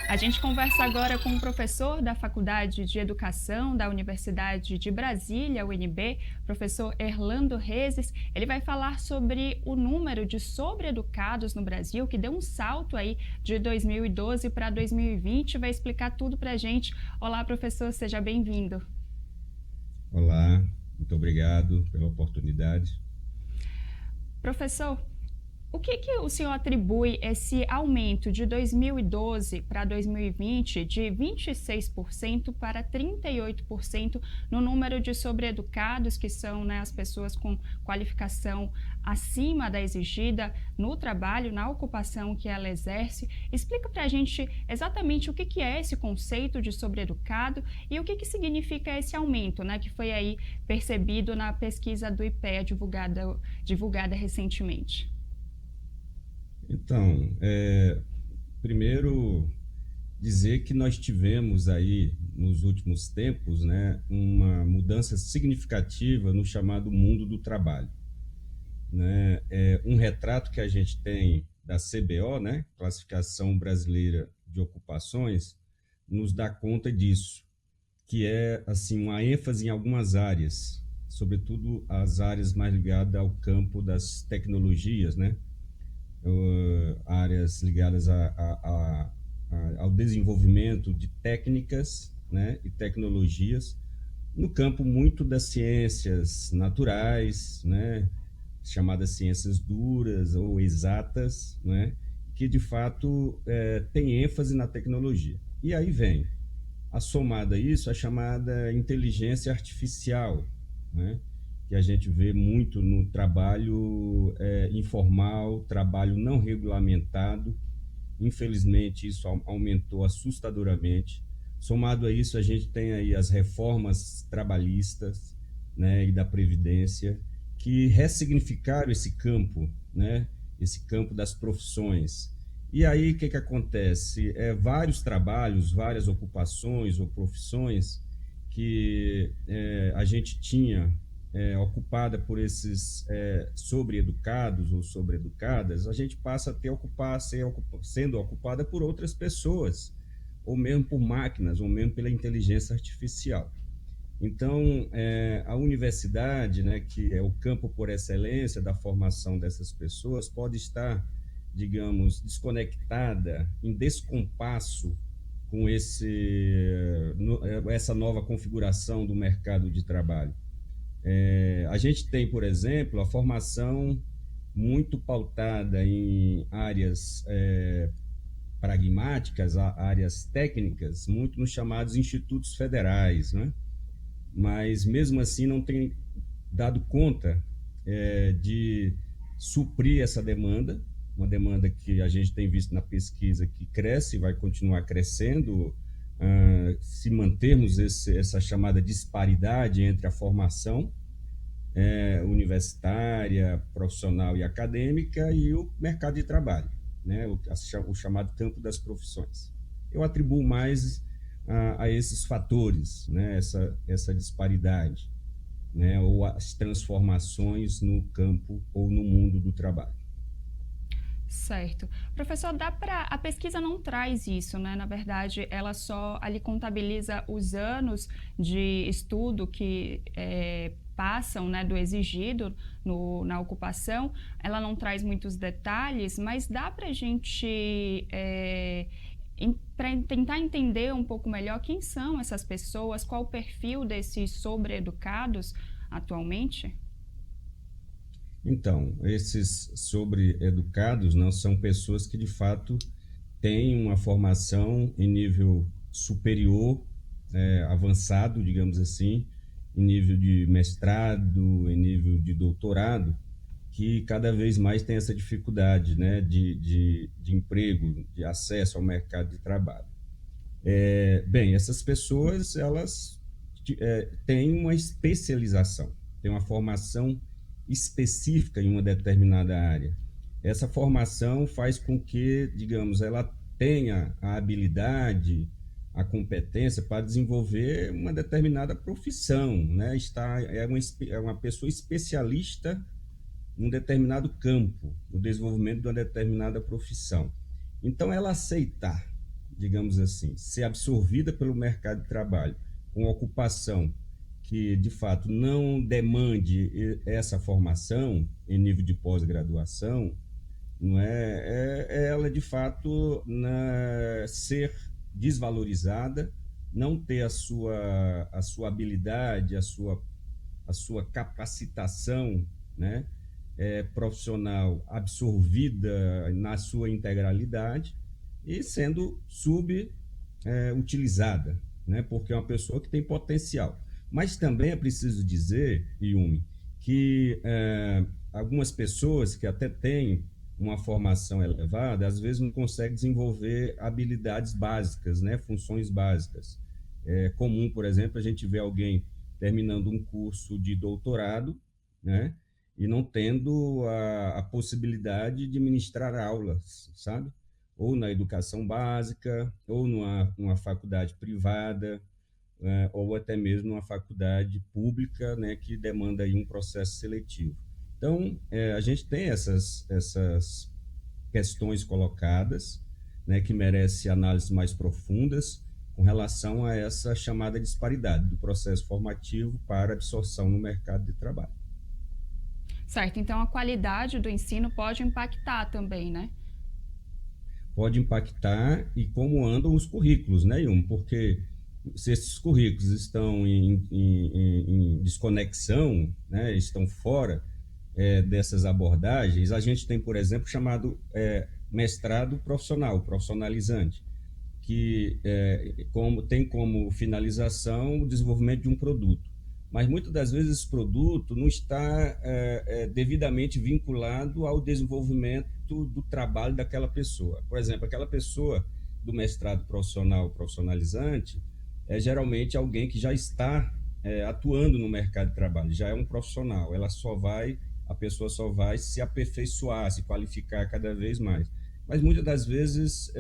A gente conversa agora com um professor da Faculdade de Educação da Universidade de Brasília, UNB, professor Erlando Rezes. Ele vai falar sobre o número de sobreeducados no Brasil, que deu um salto aí de 2012 para 2020. Vai explicar tudo para a gente. Olá, professor, seja bem-vindo. Olá, muito obrigado pela oportunidade. Professor, o que o senhor atribui esse aumento de 2012 para 2020 de 26% para 38% no número de sobreeducados, que são, né, as pessoas com qualificação acima da exigida no trabalho, na ocupação que ela exerce? Explica para a gente exatamente o que é esse conceito de sobreeducado e o que significa esse aumento, né, que foi aí percebido na pesquisa do IPEA divulgada recentemente. Então, primeiro dizer que nós tivemos aí nos últimos tempos, né, uma mudança significativa no chamado mundo do trabalho, né? Um retrato que a gente tem da CBO, né, Classificação Brasileira de Ocupações, nos dá conta disso, que é assim uma ênfase em algumas áreas, sobretudo as áreas mais ligadas ao campo das tecnologias, né? Áreas ligadas ao desenvolvimento de técnicas, né, e tecnologias no campo muito das ciências naturais, né, chamadas ciências duras ou exatas, né, que de fato tem ênfase na tecnologia. E aí vem assomada a isso a chamada inteligência artificial, né? Que a gente vê muito no trabalho informal, trabalho não regulamentado. Infelizmente, isso aumentou assustadoramente. Somado a isso, a gente tem aí as reformas trabalhistas, né, e da Previdência, que ressignificaram esse campo, né, esse campo das profissões. E aí, o que acontece? Vários trabalhos, várias ocupações ou profissões que a gente tinha ocupada por esses sobreeducados ou sobreeducadas, a gente passa a ter sendo ocupada por outras pessoas, ou mesmo por máquinas, ou mesmo pela inteligência artificial. Então, a universidade, né, que é o campo por excelência da formação dessas pessoas, pode estar, digamos, desconectada, em descompasso com essa nova configuração do mercado de trabalho. A gente tem, por exemplo, a formação muito pautada em áreas pragmáticas, áreas técnicas, muito nos chamados institutos federais, né? Mas mesmo assim não tem dado conta de suprir essa demanda, uma demanda que a gente tem visto na pesquisa que cresce e vai continuar crescendo, se mantermos essa chamada disparidade entre a formação universitária, profissional e acadêmica e o mercado de trabalho, né? O chamado campo das profissões. Eu atribuo mais a esses fatores, né? Essa disparidade, né? Ou as transformações no campo ou no mundo do trabalho. Certo. Professor, a pesquisa não traz isso, né? Na verdade, ela só ali contabiliza os anos de estudo que passam, né, do exigido na ocupação. Ela não traz muitos detalhes, mas dá para a gente para tentar entender um pouco melhor quem são essas pessoas, qual o perfil desses sobreeducados atualmente? Então, esses sobreeducados não são pessoas que de fato têm uma formação em nível superior, avançado, digamos assim, em nível de mestrado, em nível de doutorado, que cada vez mais tem essa dificuldade, né, de emprego, de acesso ao mercado de trabalho. Bem, essas pessoas, elas têm uma especialização, têm uma formação específica em uma determinada área. Essa formação faz com que, digamos, ela tenha a habilidade, a competência para desenvolver uma determinada profissão, né? É uma pessoa especialista num determinado campo, no desenvolvimento de uma determinada profissão. Então, ela aceitar digamos assim, ser absorvida pelo mercado de trabalho, com uma ocupação que, de fato, não demande essa formação em nível de pós-graduação, não é ela, de fato, ser desvalorizada, não ter a sua habilidade, a sua capacitação, né, profissional absorvida na sua integralidade e sendo subutilizada, né, porque é uma pessoa que tem potencial. Mas também é preciso dizer, Yumi, que algumas pessoas que até têm uma formação elevada, às vezes não conseguem desenvolver habilidades básicas, né, funções básicas. É comum, por exemplo, a gente ver alguém terminando um curso de doutorado, né, e não tendo a possibilidade de ministrar aulas, sabe? Ou na educação básica, ou numa faculdade privada, ou até mesmo numa faculdade pública, né, que demanda aí um processo seletivo. Então, a gente tem essas questões colocadas, né, que merecem análises mais profundas com relação a essa chamada disparidade do processo formativo para absorção no mercado de trabalho. Certo, então a qualidade do ensino pode impactar também, né? Pode impactar e como andam os currículos, né, Yum? Porque se esses currículos estão em desconexão, né, estão fora dessas abordagens, a gente tem, por exemplo, chamado mestrado profissional, profissionalizante, que tem como finalização o desenvolvimento de um produto. Mas muitas das vezes esse produto não está devidamente vinculado ao desenvolvimento do trabalho daquela pessoa. Por exemplo, aquela pessoa do mestrado profissional profissionalizante é geralmente alguém que já está atuando no mercado de trabalho, já é um profissional. A pessoa só vai se aperfeiçoar, se qualificar cada vez mais. Mas muitas das vezes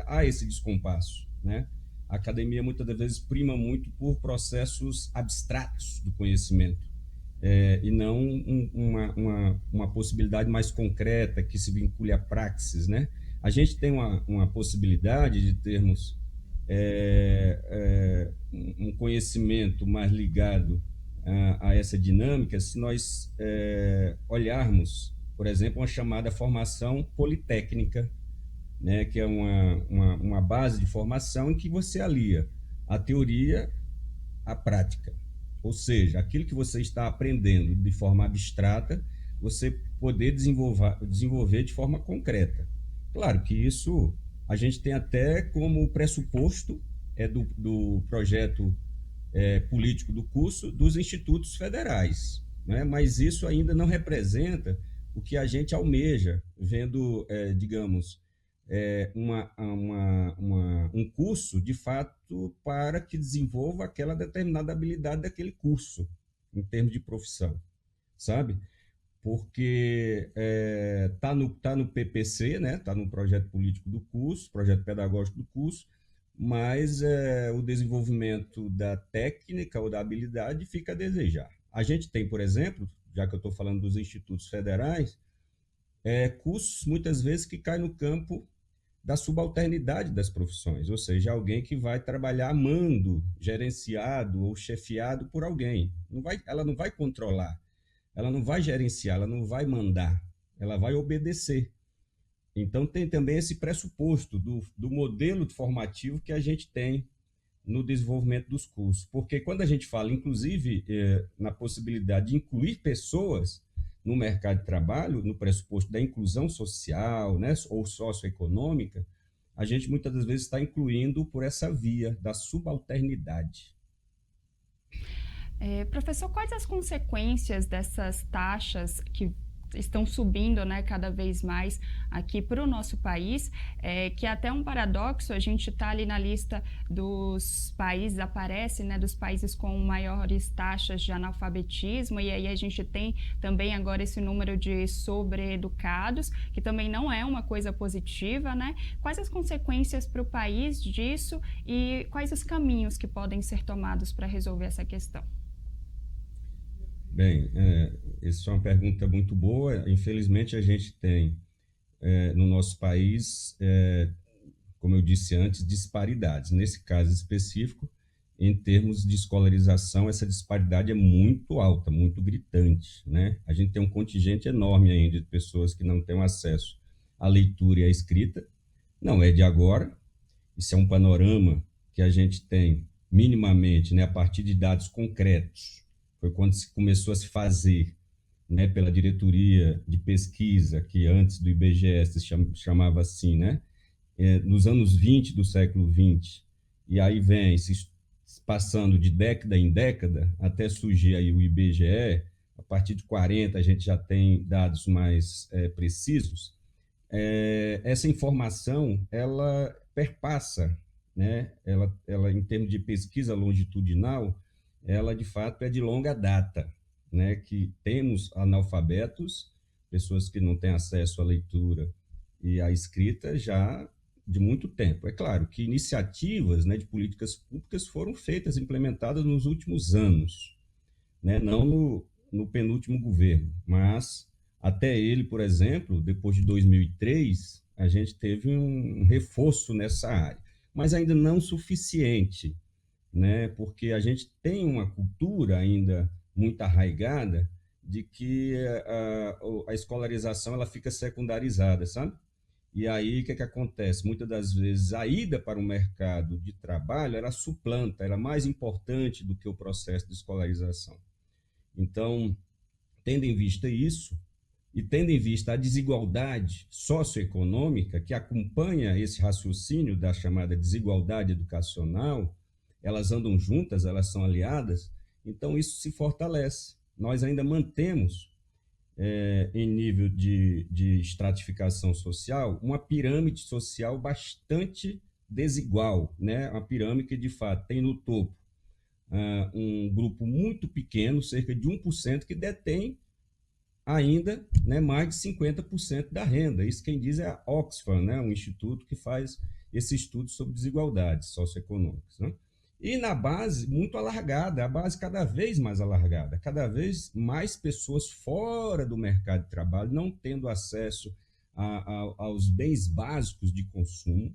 há esse descompasso, né? A academia muitas das vezes prima muito por processos abstratos do conhecimento, e não uma possibilidade mais concreta que se vincule a praxis, né? A gente tem uma possibilidade de termos um conhecimento mais ligado a essa dinâmica se nós olharmos, por exemplo, uma chamada formação politécnica, né, que é uma base de formação em que você alia a teoria à prática. Ou seja, aquilo que você está aprendendo de forma abstrata, você poder desenvolver de forma concreta. Claro que isso a gente tem até como pressuposto do projeto político do curso dos institutos federais, né? Mas isso ainda não representa o que a gente almeja, vendo, digamos, um curso, de fato, para que desenvolva aquela determinada habilidade daquele curso, em termos de profissão, sabe? Porque tá no PPC, né? Tá no projeto político do curso, projeto pedagógico do curso, mas o desenvolvimento da técnica ou da habilidade fica a desejar. A gente tem, por exemplo, já que eu estou falando dos institutos federais, cursos muitas vezes que caem no campo da subalternidade das profissões, ou seja, alguém que vai trabalhar mando, gerenciado ou chefiado por alguém. Ela não vai controlar, ela não vai gerenciar, ela não vai mandar, ela vai obedecer. Então, tem também esse pressuposto do modelo formativo que a gente tem no desenvolvimento dos cursos. Porque quando a gente fala, inclusive, na possibilidade de incluir pessoas no mercado de trabalho, no pressuposto da inclusão social, né, ou socioeconômica, a gente muitas das vezes está incluindo por essa via da subalternidade. Professor, quais as consequências dessas taxas que estão subindo, né, cada vez mais aqui para o nosso país, que é até um paradoxo, a gente está ali na lista dos países, aparece, né, dos países com maiores taxas de analfabetismo, e aí a gente tem também agora esse número de sobreeducados, que também não é uma coisa positiva, né? Quais as consequências para o país disso e quais os caminhos que podem ser tomados para resolver essa questão? Bem, essa é uma pergunta muito boa. Infelizmente, a gente tem no nosso país como eu disse antes, disparidades. Nesse caso específico, em termos de escolarização, essa disparidade é muito alta, muito gritante, né? A gente tem um contingente enorme ainda de pessoas que não têm acesso à leitura e à escrita. Não é de agora, isso é um panorama que a gente tem minimamente, né, a partir de dados concretos. Foi quando se começou a se fazer, né, pela diretoria de pesquisa, que antes do IBGE se chamava assim, né, nos anos 20 do século 20, e aí vem se passando de década em década, até surgir aí o IBGE. A partir de 40 a gente já tem dados mais precisos. Essa informação, ela perpassa, né? Ela, em termos de pesquisa longitudinal, ela de fato é de longa data, né? Que temos analfabetos, pessoas que não têm acesso à leitura e à escrita já de muito tempo. É claro que iniciativas, né, de políticas públicas foram feitas, implementadas nos últimos anos, né? Não no penúltimo governo, mas até ele, por exemplo, depois de 2003, a gente teve um reforço nessa área, mas ainda não suficiente, né? Porque a gente tem uma cultura ainda muito arraigada de que a escolarização ela fica secundarizada, sabe? E aí, o que acontece? Muitas das vezes, a ida para o mercado de trabalho, ela suplanta, ela é mais importante do que o processo de escolarização. Então, tendo em vista isso, e tendo em vista a desigualdade socioeconômica que acompanha esse raciocínio da chamada desigualdade educacional, elas andam juntas, elas são aliadas, então isso se fortalece. Nós ainda mantemos, em nível de estratificação social, uma pirâmide social bastante desigual, né? Uma pirâmide que, de fato, tem no topo um grupo muito pequeno, cerca de 1%, que detém ainda, né, mais de 50% da renda. Isso quem diz é a Oxfam, né, um instituto que faz esse estudo sobre desigualdades socioeconômicas, né? E na base, muito alargada, a base cada vez mais alargada, cada vez mais pessoas fora do mercado de trabalho, não tendo acesso aos bens básicos de consumo,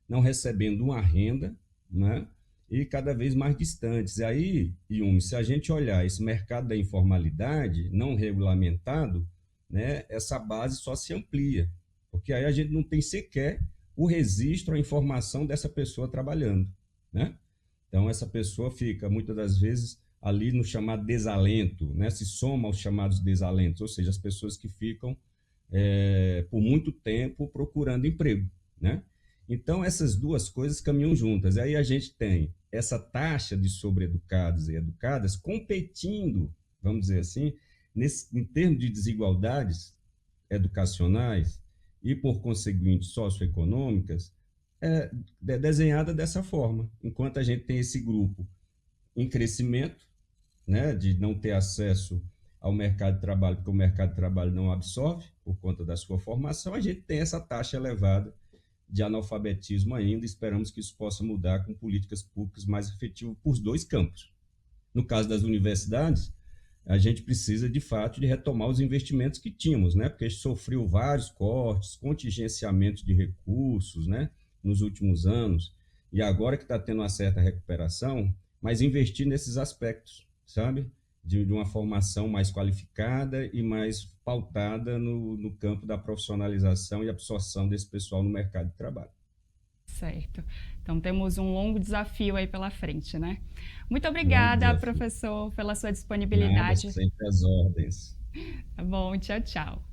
não recebendo uma renda, né? E cada vez mais distantes. E aí, Yumi, se a gente olhar esse mercado da informalidade não regulamentado, né, essa base só se amplia, porque aí a gente não tem sequer o registro, a informação dessa pessoa trabalhando, né? Então, essa pessoa fica, muitas das vezes, ali no chamado desalento, né? Se soma aos chamados desalentos, ou seja, as pessoas que ficam por muito tempo procurando emprego, né? Então, essas duas coisas caminham juntas. Aí a gente tem essa taxa de sobreeducados e educadas competindo, vamos dizer assim, em termos de desigualdades educacionais e, por conseguinte, socioeconômicas, desenhada dessa forma. Enquanto a gente tem esse grupo em crescimento, né, de não ter acesso ao mercado de trabalho, porque o mercado de trabalho não absorve por conta da sua formação, a gente tem essa taxa elevada de analfabetismo ainda. Esperamos que isso possa mudar com políticas públicas mais efetivas por dois campos. No caso das universidades, a gente precisa, de fato, de retomar os investimentos que tínhamos, né? Porque a gente sofreu vários cortes, contingenciamentos de recursos, né, nos últimos anos, e agora que está tendo uma certa recuperação, mas investir nesses aspectos, sabe? De uma formação mais qualificada e mais pautada no campo da profissionalização e absorção desse pessoal no mercado de trabalho. Certo. Então, temos um longo desafio aí pela frente, né? Muito obrigada, professor, pela sua disponibilidade. Nada, sempre às ordens. Tá bom, tchau, tchau.